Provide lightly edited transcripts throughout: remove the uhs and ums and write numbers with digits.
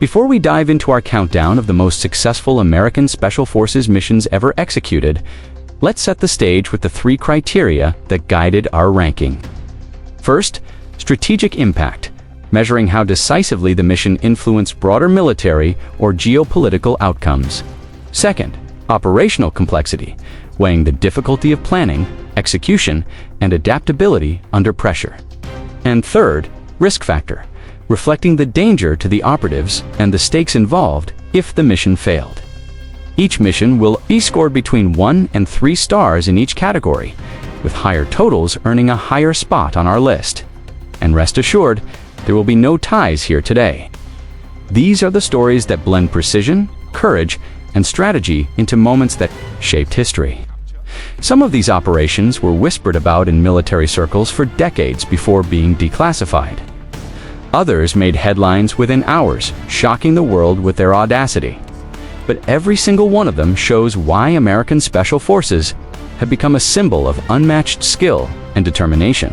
Before we dive into our countdown of the most successful American Special Forces missions ever executed, let's set the stage with the 3 criteria that guided our ranking. First, strategic impact, measuring how decisively the mission influenced broader military or geopolitical outcomes. Second, operational complexity, weighing the difficulty of planning, execution, and adaptability under pressure. And third, risk factor, reflecting the danger to the operatives and the stakes involved if the mission failed. Each mission will be scored between 1 and 3 stars in each category, with higher totals earning a higher spot on our list. And rest assured, there will be no ties here today. These are the stories that blend precision, courage, and strategy into moments that shaped history. Some of these operations were whispered about in military circles for decades before being declassified. Others made headlines within hours, shocking the world with their audacity. But every single one of them shows why American Special Forces have become a symbol of unmatched skill and determination.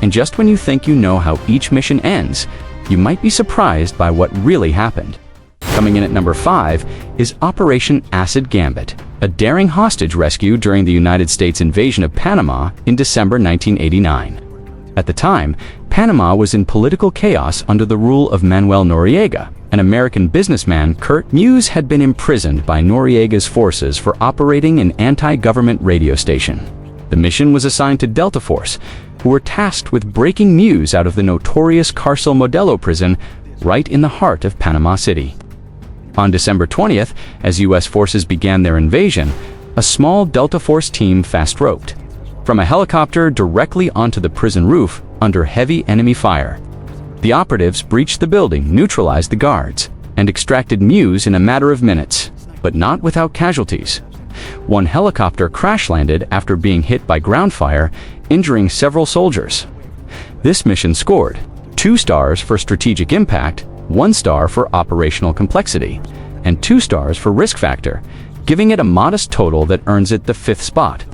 And just when you think you know how each mission ends, you might be surprised by what really happened. Coming in at number 5 is Operation Acid Gambit, a daring hostage rescue during the United States invasion of Panama in December 1989. At the time, Panama was in political chaos under the rule of Manuel Noriega. An American businessman, Kurt Muse, had been imprisoned by Noriega's forces for operating an anti-government radio station. The mission was assigned to Delta Force, who were tasked with breaking Muse out of the notorious Cárcel Modelo prison right in the heart of Panama City. On December 20th, as U.S. forces began their invasion, a small Delta Force team fast-roped from a helicopter directly onto the prison roof under heavy enemy fire. The operatives breached the building, neutralized the guards, and extracted Muse in a matter of minutes, but not without casualties. One helicopter crash-landed after being hit by ground fire, injuring several soldiers. This mission scored 2 stars for strategic impact, 1 star for operational complexity, and 2 stars for risk factor, giving it a modest total that earns it the 5th spot.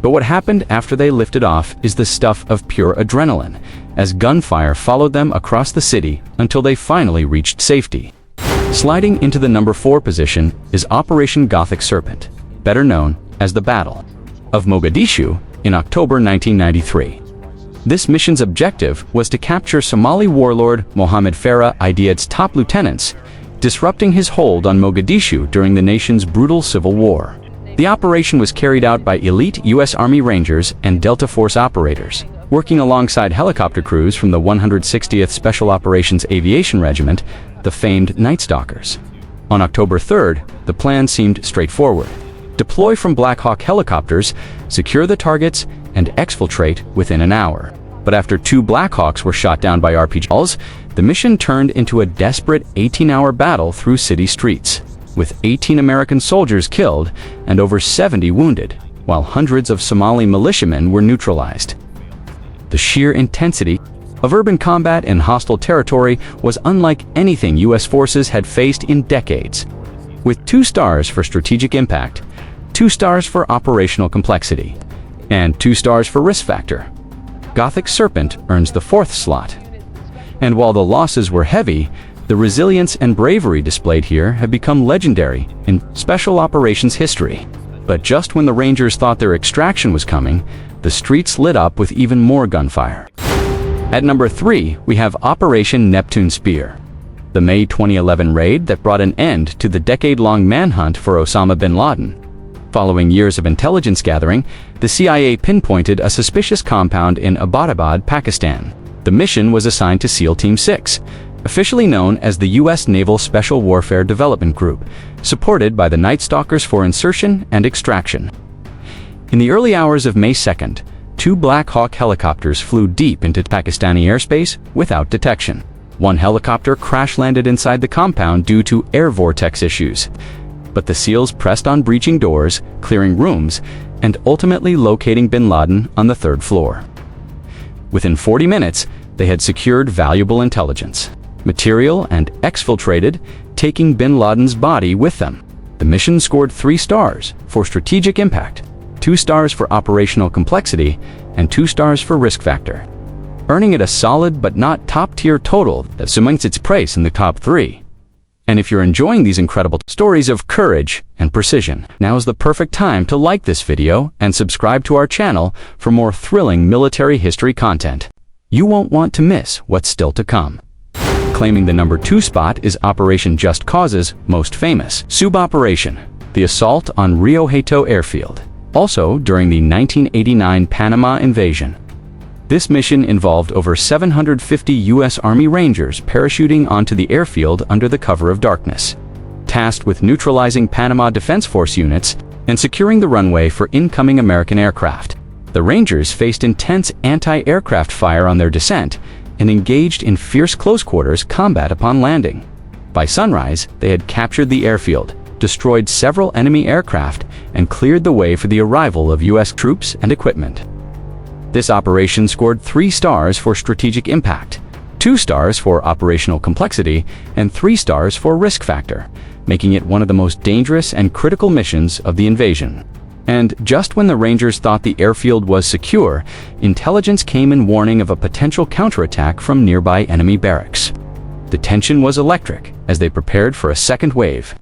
But what happened after they lifted off is the stuff of pure adrenaline, as gunfire followed them across the city until they finally reached safety. Sliding into the number 4 position is Operation Gothic Serpent, better known as the Battle of Mogadishu in October 1993. This mission's objective was to capture Somali warlord Mohammed Farah Aidid's top lieutenants, disrupting his hold on Mogadishu during the nation's brutal civil war. The operation was carried out by elite U.S. Army Rangers and Delta Force operators, working alongside helicopter crews from the 160th Special Operations Aviation Regiment, the famed Night Stalkers. On October 3rd, the plan seemed straightforward. Deploy from Black Hawk helicopters, secure the targets, and exfiltrate within an hour. But after 2 Black Hawks were shot down by RPGs, the mission turned into a desperate 18-hour battle through city streets, with 18 American soldiers killed and over 70 wounded, while hundreds of Somali militiamen were neutralized. The sheer intensity of urban combat in hostile territory was unlike anything U.S. forces had faced in decades. With 2 stars for strategic impact, 2 stars for operational complexity, and 2 stars for risk factor, Gothic Serpent earns the 4th slot. And while the losses were heavy, the resilience and bravery displayed here have become legendary in special operations history. But just when the Rangers thought their extraction was coming, the streets lit up with even more gunfire. At number 3, we have Operation Neptune Spear, the May 2011 raid that brought an end to the decade-long manhunt for Osama bin Laden. Following years of intelligence gathering, the CIA pinpointed a suspicious compound in Abbottabad, Pakistan. The mission was assigned to SEAL Team 6, officially known as the U.S. Naval Special Warfare Development Group, supported by the Night Stalkers for insertion and extraction. In the early hours of May 2nd, 2 Black Hawk helicopters flew deep into Pakistani airspace without detection. One helicopter crash-landed inside the compound due to air vortex issues. But the SEALs pressed on, breaching doors, clearing rooms, and ultimately locating bin Laden on the 3rd floor. Within 40 minutes, they had secured valuable intelligence material and exfiltrated, taking bin Laden's body with them. The mission scored 3 stars for strategic impact, 2 stars for operational complexity, and 2 stars for risk factor, earning it a solid but not top-tier total that cements its place in the top 3. And if you're enjoying these incredible stories of courage and precision, now is the perfect time to like this video and subscribe to our channel for more thrilling military history content. You won't want to miss what's still to come. Claiming the number 2 spot is Operation Just Cause's most famous sub-operation, the assault on Rio Hato airfield, also during the 1989 Panama invasion. This mission involved over 750 U.S. Army Rangers parachuting onto the airfield under the cover of darkness, tasked with neutralizing Panama Defense Force units and securing the runway for incoming American aircraft. The Rangers faced intense anti-aircraft fire on their descent and engaged in fierce close-quarters combat upon landing. By sunrise, they had captured the airfield, destroyed several enemy aircraft, and cleared the way for the arrival of U.S. troops and equipment. This operation scored 3 stars for strategic impact, 2 stars for operational complexity, and 3 stars for risk factor, making it one of the most dangerous and critical missions of the invasion. And just when the Rangers thought the airfield was secure, intelligence came in warning of a potential counterattack from nearby enemy barracks. The tension was electric as they prepared for a second wave.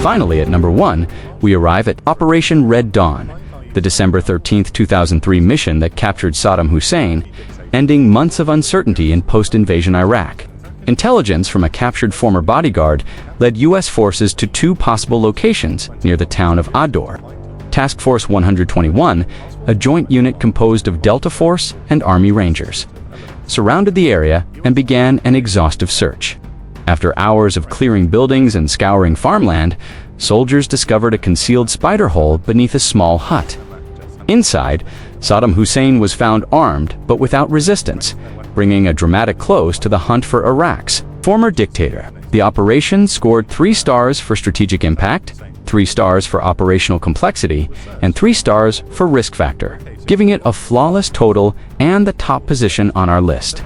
Finally, at number 1, we arrive at Operation Red Dawn, the December 13, 2003 mission that captured Saddam Hussein, ending months of uncertainty in post-invasion Iraq. Intelligence from a captured former bodyguard led U.S. forces to 2 possible locations near the town of Ad-Dor. Task Force 121, a joint unit composed of Delta Force and Army Rangers, surrounded the area and began an exhaustive search. After hours of clearing buildings and scouring farmland, soldiers discovered a concealed spider hole beneath a small hut. Inside, Saddam Hussein was found armed but without resistance, bringing a dramatic close to the hunt for Iraq's former dictator. The operation scored 3 stars for strategic impact, 3 stars for operational complexity, and 3 stars for risk factor, giving it a flawless total and the top position on our list.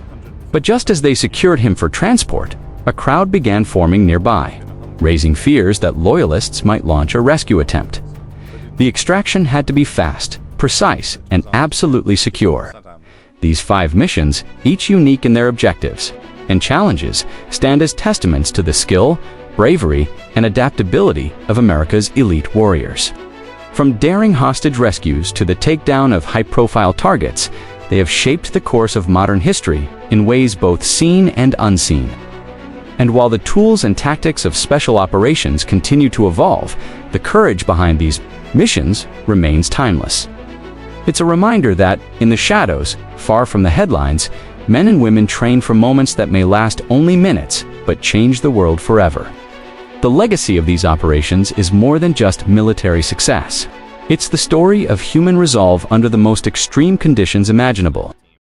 But just as they secured him for transport, a crowd began forming nearby, raising fears that loyalists might launch a rescue attempt. The extraction had to be fast, precise, and absolutely secure. These 5 missions, each unique in their objectives and challenges, stand as testaments to the skill, bravery, and adaptability of America's elite warriors. From daring hostage rescues to the takedown of high-profile targets, they have shaped the course of modern history in ways both seen and unseen. And while the tools and tactics of special operations continue to evolve, the courage behind these missions remains timeless. It's a reminder that, in the shadows, far from the headlines, men and women train for moments that may last only minutes, but change the world forever. The legacy of these operations is more than just military success. It's the story of human resolve under the most extreme conditions imaginable.